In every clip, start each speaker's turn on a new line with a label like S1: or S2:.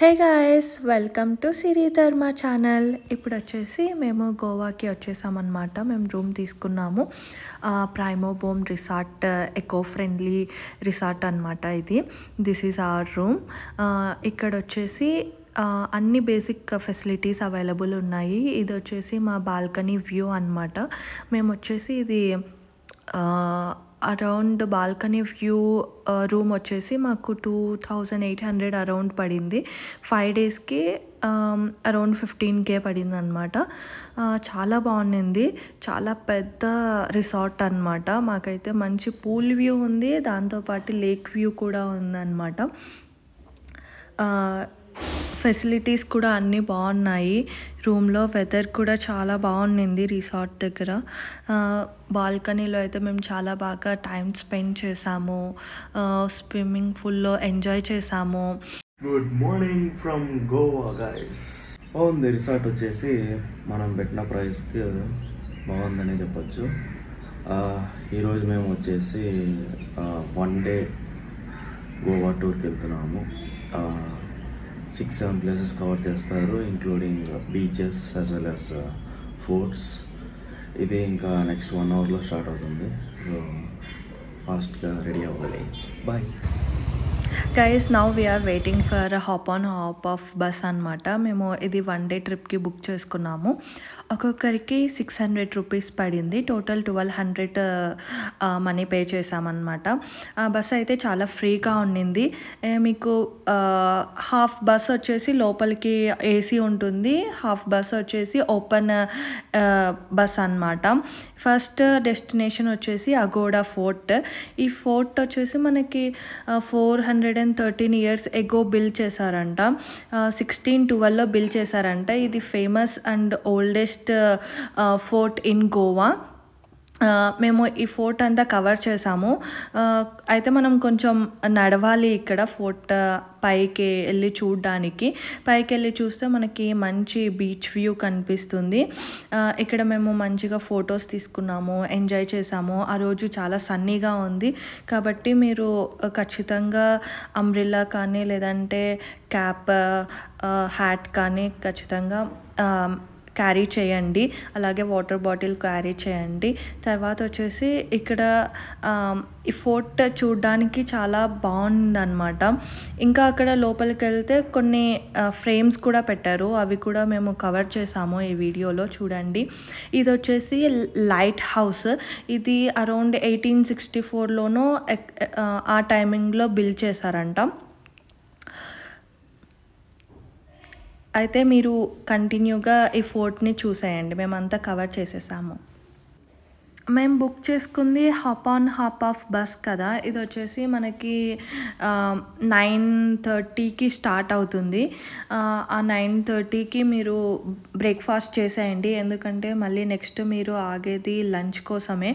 S1: Hey guys, welcome to సిరి ధర్మ channel. ఇప్పుడు వచ్చేసి మేము గోవాకి వచ్చేసామన్నమాట. మేము రూమ్ తీసుకున్నాము. ప్రైమోబోమ్ రిసార్ట్, ఎకో ఫ్రెండ్లీ రిసార్ట్ అనమాట ఇది. This is our room. ఇక్కడ వచ్చేసి అన్ని బేసిక్ ఫెసిలిటీస్ అవైలబుల్ ఉన్నాయి. ఇది వచ్చేసి మా బాల్కనీ వ్యూ అనమాట. మేము వచ్చేసి ఇది అరౌండ్ బాల్కనీ వ్యూ రూమ్ వచ్చేసి మాకు 2800 అరౌండ్ పడింది. 5 డేస్కి అరౌండ్ 15K పడింది అనమాట. చాలా బాగుంది. చాలా పెద్ద రిసార్ట్ అనమాట. మాకైతే మంచి పూల్ వ్యూ ఉంది, దాంతోపాటు లేక్ వ్యూ కూడా ఉందన్నమాట. ఫెసిలిటీస్ కూడా అన్నీ బాగున్నాయి. రూమ్లో వెదర్ కూడా చాలా బాగుంది రిసార్ట్ దగ్గర. బాల్కనీలో అయితే మేము చాలా బాగా టైం స్పెండ్ చేసాము. స్విమ్మింగ్ పూల్లో ఎంజాయ్ చేసాము.
S2: Good morning from Goa guys. బాగుంది రిసార్ట్ వచ్చేసి మనం పెట్టిన ప్రైస్కి బాగుందని చెప్పొచ్చు. ఈరోజు మేము వచ్చేసి 1 డే గోవా టూర్కి వెళ్తున్నాము. 6-7 ప్లేసెస్ కవర్ చేస్తారు, including beaches as well as forts. ఇది ఇంకా నెక్స్ట్ 1 అవర్లో స్టార్ట్ అవుతుంది. సో ఫాస్ట్గా రెడీ అవ్వాలి. Bye
S1: guys, now we are waiting for hop on hop off bus అనమాట. మేము ఇది 1 డే ట్రిప్కి బుక్ చేసుకున్నాము. ఒక్కొక్కరికి 600 రూపీస్ పడింది. టోటల్ 1200 మనీ పే చేసామన్నమాట. బస్ అయితే చాలా ఫ్రీగా ఉండింది. మీకు హాఫ్ బస్ వచ్చేసి లోపలికి ఏసీ ఉంటుంది, హాఫ్ బస్ వచ్చేసి ఓపెన్ బస్ అనమాట. ఫస్ట్ డెస్టినేషన్ వచ్చేసి అగోడా ఫోర్ట్. ఈ ఫోర్ట్ వచ్చేసి మనకి 413 years ఎగో బిల్డ్ చేశారంట. 1612లో బిల్డ్ చేశారంట. ఇది famous and oldest fort in Goa. మేము ఈ ఫోర్ట్ అంతా కవర్ చేసాము. అయితే మనం కొంచెం నడవాలి ఇక్కడ ఫోర్ట్ పైకి వెళ్ళి చూడడానికి. పైకి వెళ్ళి చూస్తే మనకి మంచి బీచ్ వ్యూ కనిపిస్తుంది. ఇక్కడ మేము మంచిగా ఫొటోస్ తీసుకున్నాము, ఎంజాయ్ చేసాము. ఆ రోజు చాలా సన్నీగా ఉంది కాబట్టి మీరు ఖచ్చితంగా అంబ్రెల్లా కానీ లేదంటే క్యాప్, హ్యాట్ కానీ ఖచ్చితంగా క్యారీ చేయండి. అలాగే వాటర్ బాటిల్ క్యారీ చేయండి. తర్వాత వచ్చేసి ఇక్కడ ఈ ఫోర్ట్ చూడడానికి చాలా బాగుందన్నమాట. ఇంకా అక్కడ లోపలికి వెళ్తే కొన్ని ఫ్రేమ్స్ కూడా పెట్టారు, అవి కూడా మేము కవర్ చేసాము ఈ వీడియోలో చూడండి. ఇది వచ్చేసి లైట్ హౌస్. ఇది అరౌండ్ 1864లోనో ఆ టైమింగ్లో బిల్డ్ చేశారంట. అయితే మీరు కంటిన్యూగా ఈ ఫోర్ట్ని చూసేయండి. మేమంతా కవర్ చేసేసాము. మేము బుక్ చేసుకుంది hop on hop off bus కదా. ఇది వచ్చేసి మనకి 9:30కి స్టార్ట్ అవుతుంది. ఆ 9:30కి మీరు బ్రేక్ఫాస్ట్ చేసేయండి, ఎందుకంటే మళ్ళీ నెక్స్ట్ మీరు ఆగేది లంచ్ కోసమే.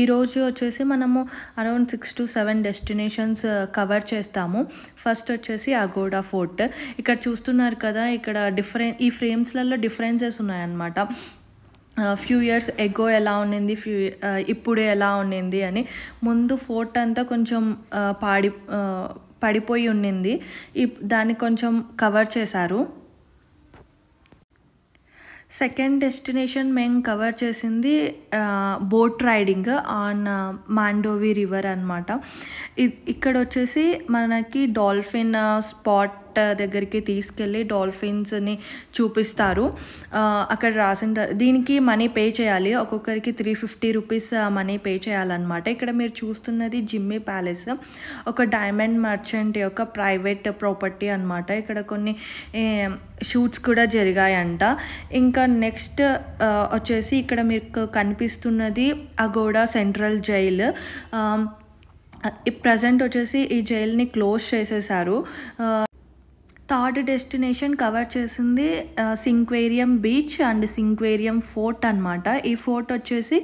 S1: ఈరోజు వచ్చేసి మనము అరౌండ్ 6 to 7 డెస్టినేషన్స్ కవర్ చేస్తాము. ఫస్ట్ వచ్చేసి అగోడా ఫోర్ట్. ఇక్కడ చూస్తున్నారు కదా, ఇక్కడ ఈ ఫ్రేమ్స్లలో డిఫరెన్సెస్ ఉన్నాయన్నమాట. ఫ్యూ ఇయర్స్ ఎగో ఎలా ఉండింది, ఇప్పుడు ఎలా ఉండింది అని. ముందు ఫోర్ట్ అంతా కొంచెం పడిపోయి ఉండింది, దాన్ని కొంచెం కవర్ చేశారు. సెకండ్ డెస్టినేషన్ మేము కవర్ చేసింది boat riding on Mandovi river అనమాట. ఇక్కడ వచ్చేసి మనకి డాల్ఫిన్ స్పాట్ దగ్గరికి తీసుకెళ్ళి డాల్ఫిన్స్ని చూపిస్తారు. అక్కడ రాసింటారు, దీనికి మనీ పే చేయాలి. ఒక్కొక్కరికి 350 రూపీస్ మనీ పే చేయాలన్నమాట. ఇక్కడ మీరు చూస్తున్నది జిమ్మీ ప్యాలెస్, ఒక డైమండ్ మర్చెంట్ యొక్క ప్రైవేట్ ప్రాపర్టీ అనమాట. ఇక్కడ కొన్ని షూట్స్ కూడా జరిగాయంట. ఇంకా నెక్స్ట్ వచ్చేసి ఇక్కడ మీకు కనిపిస్తున్నది అగోడా సెంట్రల్ జైల్. ప్రజెంట్ వచ్చేసి ఈ జైల్ని క్లోజ్ చేసేసారు. థర్డ్ డెస్టినేషన్ కవర్ చేసింది Sinquerim beach and Sinquerim fort అనమాట. ఈ ఫోర్ట్ వచ్చేసి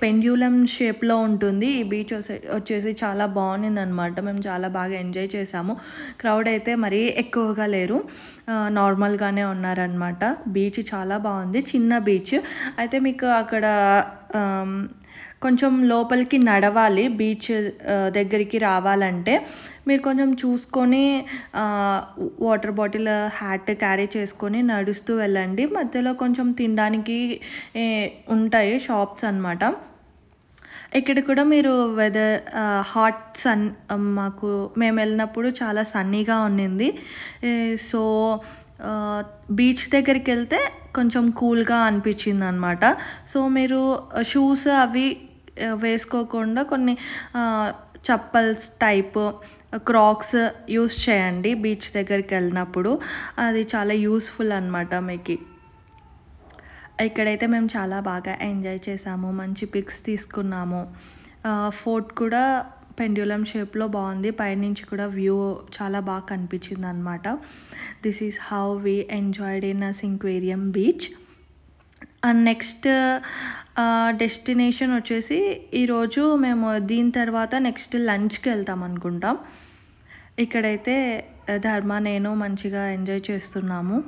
S1: పెండ్యులం షేప్లో ఉంటుంది. ఈ బీచ్ వచ్చేసి చాలా బాగుంది అనమాట. మేము చాలా బాగా ఎంజాయ్ చేసాము. క్రౌడ్ అయితే మరీ ఎక్కువగా లేరు, నార్మల్గానే ఉన్నారనమాట. బీచ్ చాలా బాగుంది, చిన్న బీచ్. అయితే మీకు అక్కడ కొంచెం లోపలికి నడవాలి బీచ్ దగ్గరికి రావాలంటే. మీరు కొంచెం చూసుకొని వాటర్ బాటిల్, హ్యాట్ క్యారీ చేసుకొని నడుస్తూ వెళ్ళండి. మధ్యలో కొంచెం తినడానికి ఉంటాయి షాప్స్ అన్నమాట. ఇక్కడ కూడా మీరు వెదర్ హాట్ సన్, మేము వెళ్ళినప్పుడు చాలా సన్నీగా ఉండింది. సో బీచ్ దగ్గరికి వెళ్తే కొంచెం కూల్గా అనిపించింది అనమాట. సో మీరు షూస్ అవి వేసుకోకుండా కొన్ని చప్పల్స్ టైప్ క్రాక్స్ యూస్ చేయండి బీచ్ దగ్గరికి వెళ్ళినప్పుడు. అది చాలా యూస్ఫుల్ అనమాట మీకు. ఇక్కడైతే మేము చాలా బాగా ఎంజాయ్ చేసాము, మంచి పిక్స్ తీసుకున్నాము. ఫోర్ట్ కూడా పెండ్యులం షేప్లో బాగుంది, పైనుంచి కూడా వ్యూ చాలా బాగా కనిపించింది అనమాట. This is how we enjoyed in Sinquerim beach. And next destination వచ్చేసి ఈరోజు మేము దీని తర్వాత నెక్స్ట్ లంచ్కి వెళ్తాం అనుకుంటాం. ఇక్కడైతే ధర్మ, నేను మంచిగా ఎంజాయ్ చేస్తున్నాము.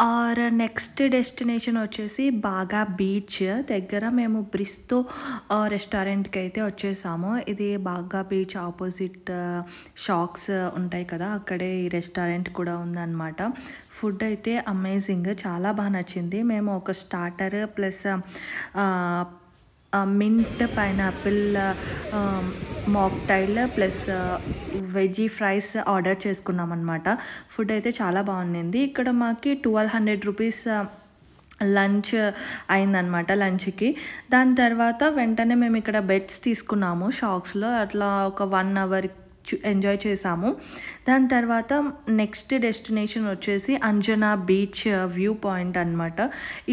S1: ఆర్ నెక్స్ట్ డెస్టినేషన్ వచ్చేసి బాగా బీచ్ దగ్గర మేము బ్రిస్తో రెస్టారెంట్కి అయితే వచ్చేసాము. ఇది బాగా బీచ్ ఆపోజిట్ షాక్స్ ఉంటాయి కదా, అక్కడే ఈ రెస్టారెంట్ కూడా ఉందన్నమాట. ఫుడ్ అయితే అమేజింగ్, చాలా బాగా నచ్చింది. మేము ఒక starter plus mint pineapple mocktail plus veggie fries order చేసుకున్నాం అనమాట. ఫుడ్ అయితే చాలా బాగుంది. ఇక్కడ మాకు 1200 రూపీస్ లంచ్ అయిందనమాట లంచ్కి. దాని తర్వాత వెంటనే మేము ఇక్కడ బెడ్స్ తీసుకున్నాము షాక్స్లో. అట్లా ఒక 1 అవర్ ఎంజాయ్ చేసాము. దాని తర్వాత నెక్స్ట్ డెస్టినేషన్ వచ్చేసి అంజనా బీచ్ వ్యూ పాయింట్ అనమాట.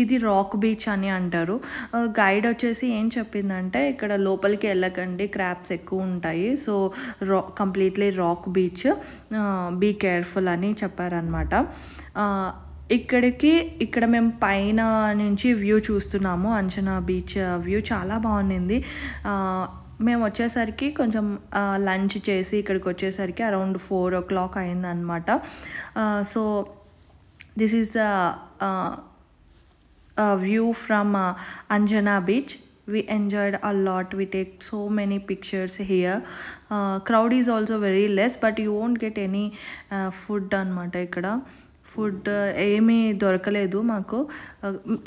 S1: ఇది రాక్ బీచ్ అని అంటారు. గైడ్ వచ్చేసి ఏం చెప్పిందంటే ఇక్కడ లోపలికి వెళ్ళకండి, క్రాబ్స్ ఎక్కువ ఉంటాయి, so completely rock beach, be careful అని చెప్పారనమాట. ఇక్కడ మేము పైన నుంచి వ్యూ చూస్తున్నాము. అంజనా బీచ్ వ్యూ చాలా బాగుంది. మేము వచ్చేసరికి కొంచెం లంచ్ చేసి ఇక్కడికి వచ్చేసరికి అరౌండ్ 4 o'clock అయిందనమాట. So this is the view from Anjana beach. We enjoyed a lot. We take so many pictures here. Crowd is also very less, but you won't get any food అనమాట. ఇక్కడ food ఏమీ దొరకలేదు మాకు,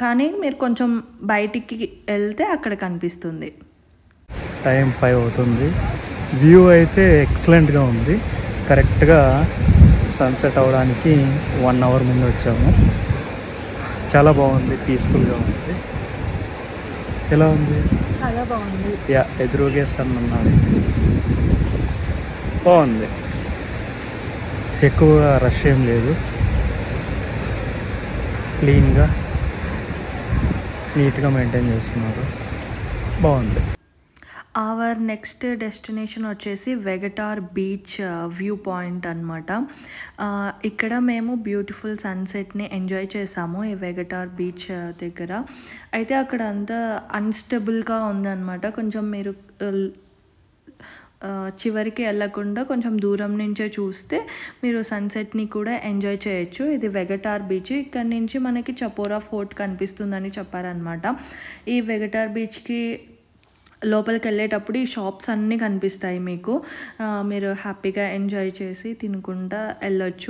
S1: కానీ మీరు కొంచెం బయటికి వెళ్తే అక్కడ కనిపిస్తుంది.
S3: టైం 5 అవుతుంది. వ్యూ అయితే ఎక్సలెంట్గా ఉంది. కరెక్ట్గా సన్సెట్ అవ్వడానికి 1 hour ముందు వచ్చాము. చాలా బాగుంది, పీస్ఫుల్గా ఉంది. ఎలా ఉంది?
S1: చాలా బాగుంది.
S3: ఎదురుగే సన్ ఉన్నాడు, బాగుంది. ఎక్కువ రష్ ఏం లేదు, క్లీన్గా నీట్గా మెయింటైన్ చేస్తున్నారు, బాగుంది.
S1: అవర్ నెక్స్ట్ డెస్టినేషన్ వచ్చేసి వెగటార్ బీచ్ వ్యూ పాయింట్ అనమాట. ఇక్కడ మేము బ్యూటిఫుల్ సన్సెట్ని ఎంజాయ్ చేసాము ఈ వెగటార్ బీచ్ దగ్గర. అయితే అక్కడ అంతా అన్స్టేబుల్గా ఉందన్నమాట. కొంచెం మీరు చివరికి వెళ్ళకుండా కొంచెం దూరం నుంచే చూస్తే మీరు సన్సెట్ని కూడా ఎంజాయ్ చేయొచ్చు. ఇది వెగటార్ బీచ్. ఇక్కడ నుంచి మనకి చపోరా ఫోర్ట్ కనిపిస్తుందని చెప్పారనమాట. ఈ వెగటార్ బీచ్కి లోపలికి వెళ్ళేటప్పుడు ఈ షాప్స్ అన్నీ కనిపిస్తాయి మీకు. మీరు హ్యాపీగా ఎంజాయ్ చేసి తినుకుంటా వెళ్ళొచ్చు.